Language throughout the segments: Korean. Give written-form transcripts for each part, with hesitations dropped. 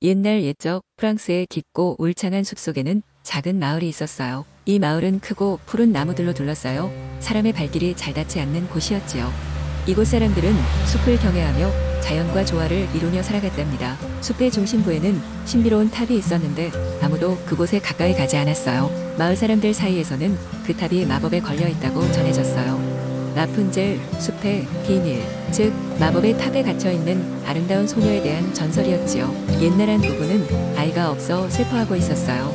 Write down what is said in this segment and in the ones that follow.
옛날 옛적 프랑스의 깊고 울창한 숲속에는 작은 마을이 있었어요. 이 마을은 크고 푸른 나무들로 둘러싸여 사람의 발길이 잘 닿지 않는 곳이었지요. 이곳 사람들은 숲을 경외하며 자연과 조화를 이루며 살아갔답니다. 숲의 중심부에는 신비로운 탑이 있었는데 아무도 그곳에 가까이 가지 않았어요. 마을 사람들 사이에서는 그 탑이 마법에 걸려 있다고 전해졌어요. 라푼젤, 숲의 비밀, 즉 마법의 탑에 갇혀있는 아름다운 소녀에 대한 전설이었지요. 옛날 한 부부는 아이가 없어 슬퍼하고 있었어요.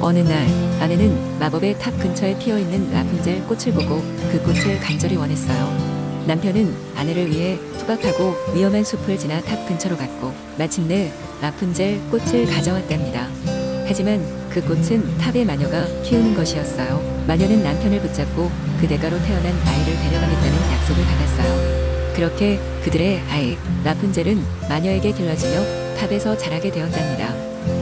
어느 날 아내는 마법의 탑 근처에 피어있는 라푼젤 꽃을 보고 그 꽃을 간절히 원했어요. 남편은 아내를 위해 투박하고 위험한 숲을 지나 탑 근처로 갔고 마침내 라푼젤 꽃을 가져왔답니다. 하지만 그 꽃은 탑의 마녀가 키우는 것이었어요. 마녀는 남편을 붙잡고 그 대가로 태어난 아이를 데려가겠다는 약속을 받았어요. 그렇게 그들의 아이 라푼젤은 마녀에게 길러지며 탑에서 자라게 되었답니다.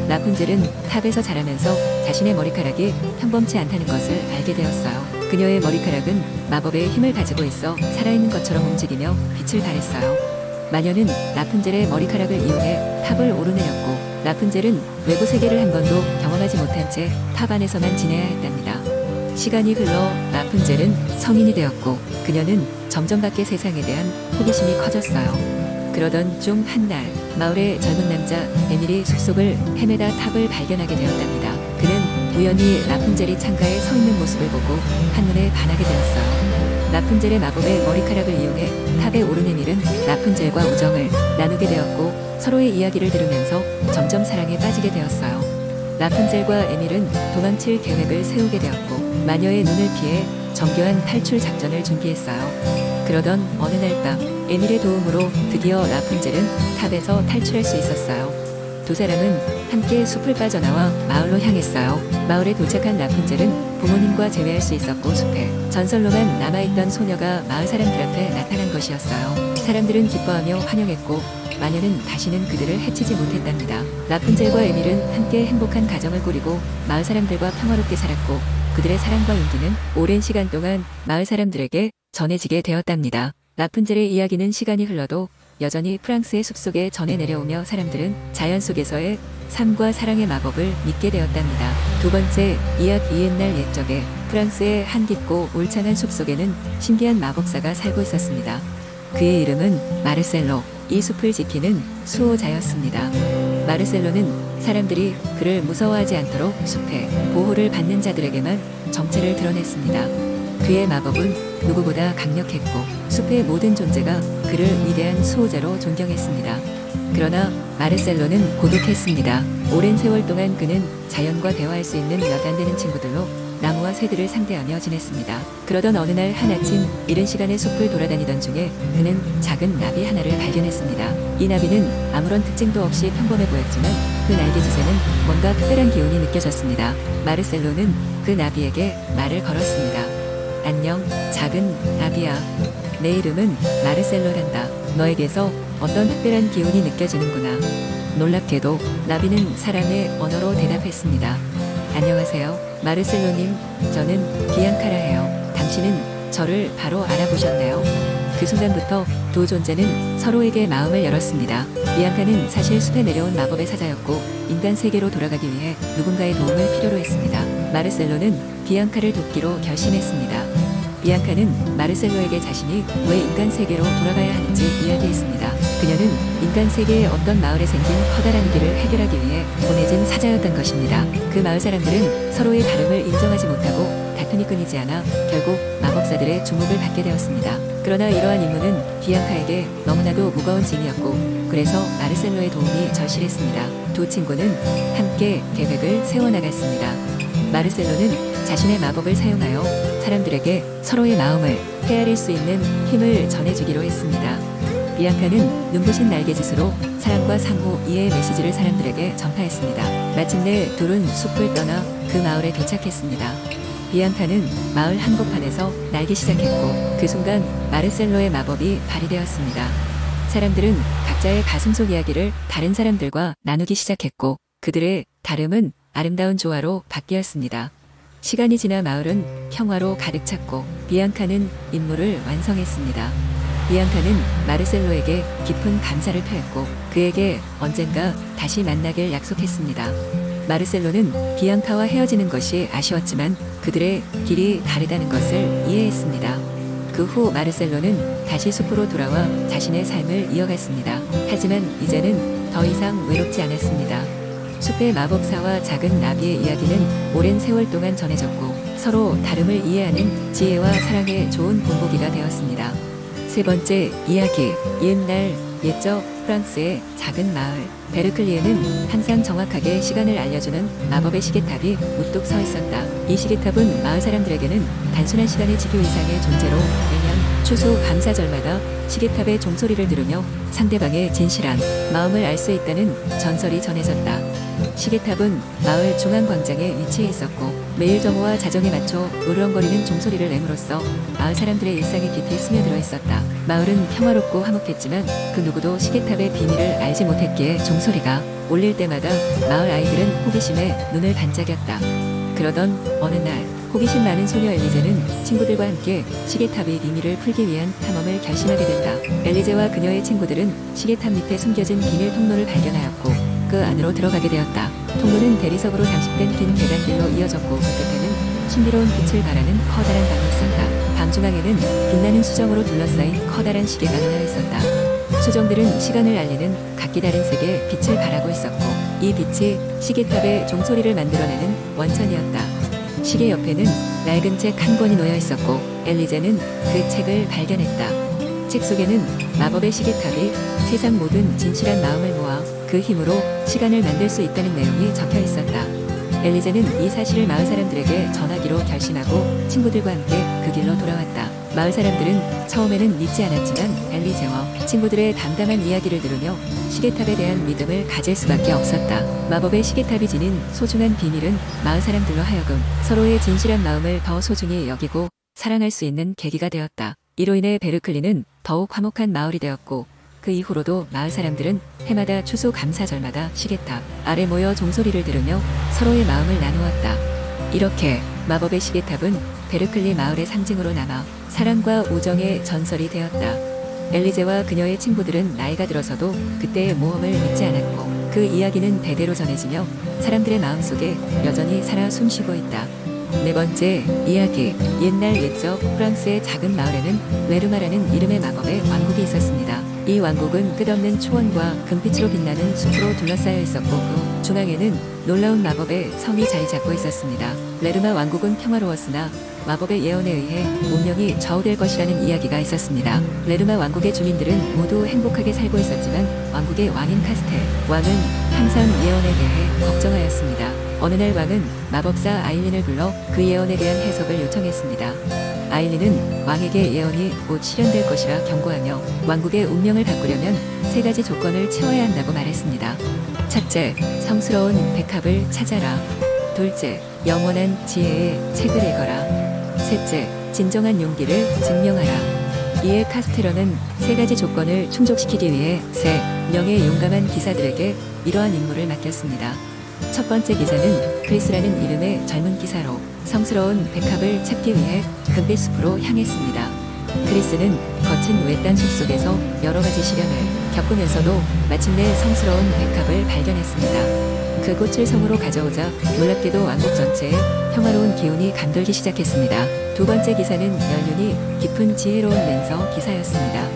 라푼젤은 탑에서 자라면서 자신의 머리카락이 평범치 않다는 것을 알게 되었어요. 그녀의 머리카락은 마법의 힘을 가지고 있어 살아있는 것처럼 움직이며 빛을 발했어요. 마녀는 라푼젤의 머리카락을 이용해 탑을 오르내렸고 라푼젤은 외부 세계를 한 번도 경험하지 못한 채 탑 안에서만 지내야 했답니다. 시간이 흘러 라푼젤은 성인이 되었고 그녀는 점점 밖의 세상에 대한 호기심이 커졌어요. 그러던 중 한 날 마을의 젊은 남자 에밀이 숲속을 헤매다 탑을 발견하게 되었답니다. 그는 우연히 라푼젤이 창가에 서 있는 모습을 보고 한눈에 반하게 되었어요. 라푼젤의 마법의 머리카락을 이용해 탑에 오른 에밀은 라푼젤과 우정을 나누게 되었고 서로의 이야기를 들으면서 점점 사랑에 빠지게 되었어요. 라푼젤과 에밀은 도망칠 계획을 세우게 되었고 마녀의 눈을 피해 정교한 탈출 작전을 준비했어요. 그러던 어느 날 밤 에밀의 도움으로 드디어 라푼젤은 탑에서 탈출할 수 있었어요. 두 사람은 함께 숲을 빠져나와 마을로 향했어요. 마을에 도착한 라푼젤은 부모님과 재회할 수 있었고 숲에 전설로만 남아있던 소녀가 마을 사람들 앞에 나타난 것이었어요. 사람들은 기뻐하며 환영했고 마녀는 다시는 그들을 해치지 못했답니다. 라푼젤과 에밀은 함께 행복한 가정을 꾸리고 마을 사람들과 평화롭게 살았고 그들의 사랑과 용기는 오랜 시간 동안 마을 사람들에게 전해지게 되었답니다. 라푼젤의 이야기는 시간이 흘러도 여전히 프랑스의 숲속에 전해 내려오며 사람들은 자연 속에서의 삶과 사랑의 마법을 믿게 되었답니다. 두 번째, 이야기 옛날 옛적에 프랑스의 한 깊고 울창한 숲속에는 신기한 마법사가 살고 있었습니다. 그의 이름은 마르셀로, 이 숲을 지키는 수호자였습니다. 마르셀로는 사람들이 그를 무서워하지 않도록 숲에 보호를 받는 자들에게만 정체를 드러냈습니다. 그의 마법은 누구보다 강력했고 숲의 모든 존재가 그를 위대한 수호자로 존경했습니다. 그러나 마르셀로는 고독했습니다. 오랜 세월 동안 그는 자연과 대화할 수 있는 몇 안 되는 친구들로 나무와 새들을 상대하며 지냈습니다. 그러던 어느 날 한아침 이른 시간에 숲을 돌아다니던 중에 그는 작은 나비 하나를 발견했습니다. 이 나비는 아무런 특징도 없이 평범해 보였지만 그 날개짓에는 뭔가 특별한 기운이 느껴졌습니다. 마르셀로는 그 나비에게 말을 걸었습니다. 안녕, 작은 나비야. 내 이름은 마르셀로란다. 너에게서 어떤 특별한 기운이 느껴지는구나. 놀랍게도 나비는 사람의 언어로 대답했습니다. 안녕하세요, 마르셀로님. 저는 비앙카라 해요. 당신은 저를 바로 알아보셨나요? 그 순간부터 두 존재는 서로에게 마음을 열었습니다. 비앙카는 사실 숲에 내려온 마법의 사자였고 인간 세계로 돌아가기 위해 누군가의 도움을 필요로 했습니다. 마르셀로는 비앙카를 돕기로 결심했습니다. 비앙카는 마르셀로에게 자신이 왜 인간 세계로 돌아가야 하는지 이야기했습니다. 그녀는 인간 세계의 어떤 마을에 생긴 커다란 길을 해결하기 위해 보내진 사자였던 것입니다. 그 마을 사람들은 서로의 다름을 인정하지 못하고 다툼이 끊이지 않아 결국 마법사들의 주목을 받게 되었습니다. 그러나 이러한 임무는 비앙카에게 너무나도 무거운 짐이었고 그래서 마르셀로의 도움이 절실했습니다. 두 친구는 함께 계획을 세워나갔습니다. 마르셀로는 자신의 마법을 사용하여 사람들에게 서로의 마음을 헤아릴 수 있는 힘을 전해주기로 했습니다. 비앙카는 눈부신 날개짓으로 사랑과 상호 이해의 메시지를 사람들에게 전파했습니다. 마침내 둘은 숲을 떠나 그 마을에 도착했습니다. 비앙카는 마을 한복판에서 날기 시작했고 그 순간 마르셀로의 마법이 발휘되었습니다. 사람들은 각자의 가슴속 이야기를 다른 사람들과 나누기 시작했고 그들의 다름은 아름다운 조화로 바뀌었습니다. 시간이 지나 마을은 평화로 가득 찼고 비앙카는 임무를 완성했습니다. 비앙카는 마르셀로에게 깊은 감사를 표했고 그에게 언젠가 다시 만나길 약속했습니다. 마르셀로는 비앙카와 헤어지는 것이 아쉬웠지만 그들의 길이 다르다는 것을 이해했습니다. 그 후 마르셀로는 다시 숲으로 돌아와 자신의 삶을 이어갔습니다. 하지만 이제는 더 이상 외롭지 않았습니다. 숲의 마법사와 작은 나비의 이야기는 오랜 세월 동안 전해졌고 서로 다름을 이해하는 지혜와 사랑의 좋은 본보기가 되었습니다. 세 번째 이야기, 옛날 옛적 프랑스의 작은 마을. 베르클리에는 항상 정확하게 시간을 알려주는 마법의 시계탑이 우뚝 서 있었다. 이 시계탑은 마을 사람들에게는 단순한 시간의 지표 이상의 존재로 매년 추수 감사절마다 시계탑의 종소리를 들으며 상대방의 진실한 마음을 알 수 있다는 전설이 전해졌다. 시계탑은 마을 중앙 광장에 위치해 있었고 매일 정오와 자정에 맞춰 으르렁거리는 종소리를 내므로써 마을 사람들의 일상에 깊이 스며들어 있었다. 마을은 평화롭고 화목했지만 그 누구도 시계탑의 비밀을 알지 못했기에 종소리가 울릴 때마다 마을 아이들은 호기심에 눈을 반짝였다. 그러던 어느 날 호기심 많은 소녀 엘리제는 친구들과 함께 시계탑의 비밀을 풀기 위한 탐험을 결심하게 된다. 엘리제와 그녀의 친구들은 시계탑 밑에 숨겨진 비밀 통로를 발견하였고 그 안으로 들어가게 되었다. 통로는 대리석으로 장식된 긴 계단길로 이어졌고 그 끝에는 신비로운 빛을 발하는 커다란 방이 있었다. 방 중앙에는 빛나는 수정으로 둘러싸인 커다란 시계가 놓여 있었다. 수정들은 시간을 알리는 각기 다른 색의 빛을 발하고 있었고 이 빛이 시계탑의 종소리를 만들어내는 원천이었다. 시계 옆에는 낡은 책 한 권이 놓여 있었고 엘리제는 그 책을 발견했다. 책 속에는 마법의 시계탑이 세상 모든 진실한 마음을 모아 그 힘으로 시간을 만들 수 있다는 내용이 적혀 있었다. 엘리제는 이 사실을 마을 사람들에게 전하기로 결심하고 친구들과 함께 그 길로 돌아왔다. 마을 사람들은 처음에는 믿지 않았지만 엘리제와 친구들의 담담한 이야기를 들으며 시계탑에 대한 믿음을 가질 수밖에 없었다. 마법의 시계탑이 지닌 소중한 비밀은 마을 사람들로 하여금 서로의 진실한 마음을 더 소중히 여기고 사랑할 수 있는 계기가 되었다. 이로 인해 베르클리는 더욱 화목한 마을이 되었고 그 이후로도 마을 사람들은 해마다 추수 감사절마다 시계탑 아래 모여 종소리를 들으며 서로의 마음을 나누었다. 이렇게 마법의 시계탑은 베르클리 마을의 상징으로 남아 사랑과 우정의 전설이 되었다. 엘리제와 그녀의 친구들은 나이가 들어서도 그때의 모험을 잊지 않았고 그 이야기는 대대로 전해지며 사람들의 마음속에 여전히 살아 숨쉬고 있다. 네 번째 이야기, 옛날 옛적 프랑스의 작은 마을에는 레르마라는 이름의 마법의 왕국이 있었습니다. 이 왕국은 끝없는 초원과 금빛으로 빛나는 숲으로 둘러싸여 있었고 그 중앙에는 놀라운 마법의 성이 자리 잡고 있었습니다. 레르마 왕국은 평화로웠으나 마법의 예언에 의해 운명이 좌우될 것이라는 이야기가 있었습니다. 레르마 왕국의 주민들은 모두 행복하게 살고 있었지만 왕국의 왕인 카스텔 왕은 항상 예언에 대해 걱정하였습니다. 어느 날 왕은 마법사 아일린을 불러 그 예언에 대한 해석을 요청했습니다. 아일린은 왕에게 예언이 곧 실현될 것이라 경고하며 왕국의 운명을 바꾸려면 세 가지 조건을 채워야 한다고 말했습니다. 첫째, 성스러운 백합을 찾아라. 둘째, 영원한 지혜의 책을 읽어라. 셋째, 진정한 용기를 증명하라. 이에 카스테러는 세 가지 조건을 충족시키기 위해 3명의 용감한 기사들에게 이러한 임무를 맡겼습니다. 첫 번째 기사는 크리스라는 이름의 젊은 기사로 성스러운 백합을 찾기 위해 금빛 숲으로 향했습니다. 크리스는 거친 외딴 숲속에서 여러 가지 시련을 겪으면서도 마침내 성스러운 백합을 발견했습니다. 그 꽃을 성으로 가져오자 놀랍게도 왕국 전체에 평화로운 기운이 감돌기 시작했습니다. 두 번째 기사는 연륜이 깊은 지혜로운 맨서 기사였습니다.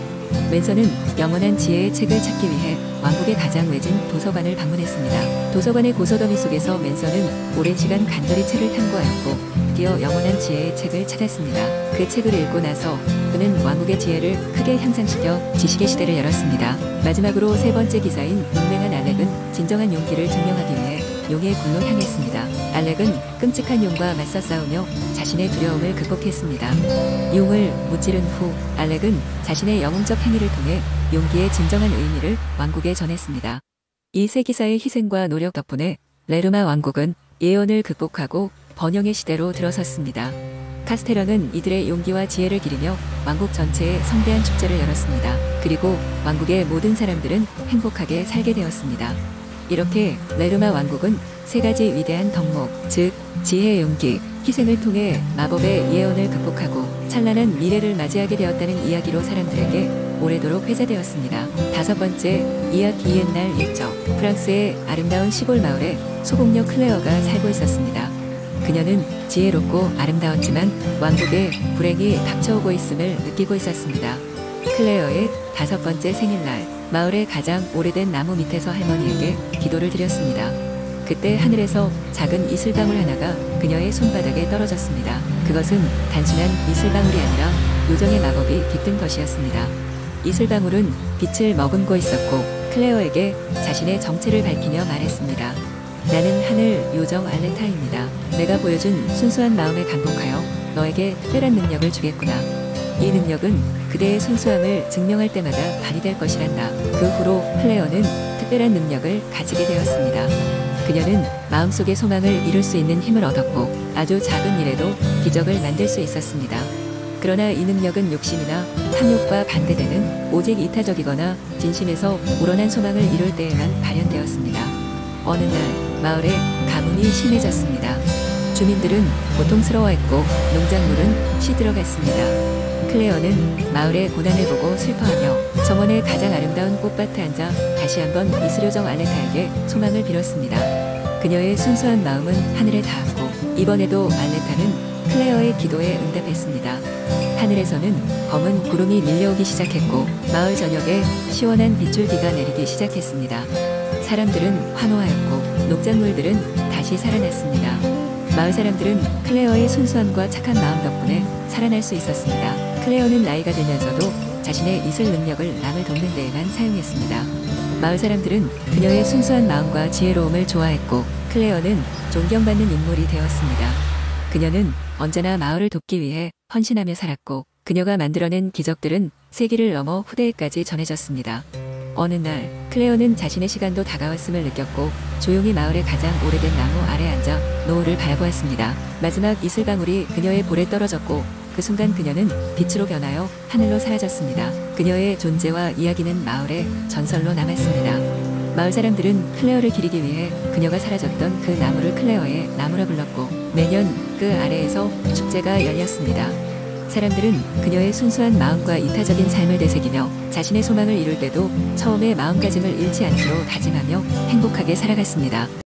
맨서는 영원한 지혜의 책을 찾기 위해 왕국의 가장 외진 도서관을 방문했습니다. 도서관의 고서더미 속에서 맨서는 오랜 시간 간절히 책을 탐구하였고 드디어 영원한 지혜의 책을 찾았습니다. 그 책을 읽고 나서 그는 왕국의 지혜를 크게 향상시켜 지식의 시대를 열었습니다. 마지막으로 세 번째 기사인 용맹한 알렉은 진정한 용기를 증명하기 위해 용의 굴로 향했습니다. 알렉은 끔찍한 용과 맞서 싸우며 자신의 두려움을 극복했습니다. 용을 무찌른 후 알렉은 자신의 영웅적 행위를 통해 용기의 진정한 의미를 왕국에 전했습니다. 이 세 기사의 희생과 노력 덕분에 레르마 왕국은 예언을 극복하고 번영의 시대로 들어섰습니다. 카스테러는 이들의 용기와 지혜를 기리며 왕국 전체에 성대한 축제를 열었습니다. 그리고 왕국의 모든 사람들은 행복하게 살게 되었습니다. 이렇게 레르마 왕국은 세 가지 위대한 덕목, 즉 지혜, 용기, 희생을 통해 마법의 예언을 극복하고 찬란한 미래를 맞이하게 되었다는 이야기로 사람들에게 오래도록 회자되었습니다. 다섯 번째, 이악 이엔날 옛적 프랑스의 아름다운 시골 마을에 소공녀 클레어가 살고 있었습니다. 그녀는 지혜롭고 아름다웠지만 왕국에 불행이 닥쳐오고 있음을 느끼고 있었습니다. 클레어의 다섯 번째 생일날, 마을의 가장 오래된 나무 밑에서 할머니에게 기도를 드렸습니다. 그때 하늘에서 작은 이슬방울 하나가 그녀의 손바닥에 떨어졌습니다. 그것은 단순한 이슬방울이 아니라 요정의 마법이 깃든 것이었습니다. 이슬방울은 빛을 머금고 있었고 클레어에게 자신의 정체를 밝히며 말했습니다. 나는 하늘 요정 알레타입니다. 내가 보여준 순수한 마음에 감동하여 너에게 특별한 능력을 주겠구나. 이 능력은 그대의 순수함을 증명할 때마다 발휘될 것이란다. 그 후로 클레어는 특별한 능력을 가지게 되었습니다. 그녀는 마음속의 소망을 이룰 수 있는 힘을 얻었고 아주 작은 일에도 기적을 만들 수 있었습니다. 그러나 이 능력은 욕심이나 탐욕과 반대되는 오직 이타적이거나 진심에서 우러난 소망을 이룰 때에만 발현되었습니다. 어느 날 마을에 가뭄이 심해졌습니다. 주민들은 고통스러워했고 농작물은 시들어갔습니다. 클레어는 마을의 고난을 보고 슬퍼하며 정원의 가장 아름다운 꽃밭에 앉아 다시 한번 이슬요정 알레타에게 소망을 빌었습니다. 그녀의 순수한 마음은 하늘에 닿았고 이번에도 알레타는 클레어의 기도에 응답했습니다. 하늘에서는 검은 구름이 밀려오기 시작했고 마을 전역에 시원한 빗줄기가 내리기 시작했습니다. 사람들은 환호하였고 농작물들은 다시 살아났습니다. 마을 사람들은 클레어의 순수함과 착한 마음 덕분에 살아날 수 있었습니다. 클레어는 나이가 들면서도 자신의 이슬 능력을 남을 돕는 데에만 사용했습니다. 마을 사람들은 그녀의 순수한 마음과 지혜로움을 좋아했고 클레어는 존경받는 인물이 되었습니다. 그녀는 언제나 마을을 돕기 위해 헌신하며 살았고 그녀가 만들어낸 기적들은 세기를 넘어 후대에까지 전해졌습니다. 어느 날 클레어는 자신의 시간도 다가왔음을 느꼈고 조용히 마을의 가장 오래된 나무 아래 앉아 노을을 바라보았습니다. 마지막 이슬방울이 그녀의 볼에 떨어졌고 그 순간 그녀는 빛으로 변하여 하늘로 사라졌습니다. 그녀의 존재와 이야기는 마을의 전설로 남았습니다. 마을 사람들은 클레어를 기리기 위해 그녀가 사라졌던 그 나무를 클레어의 나무라 불렀고 매년 그 아래에서 축제가 열렸습니다. 사람들은 그녀의 순수한 마음과 이타적인 삶을 되새기며 자신의 소망을 이룰 때도 처음의 마음가짐을 잃지 않기로 다짐하며 행복하게 살아갔습니다.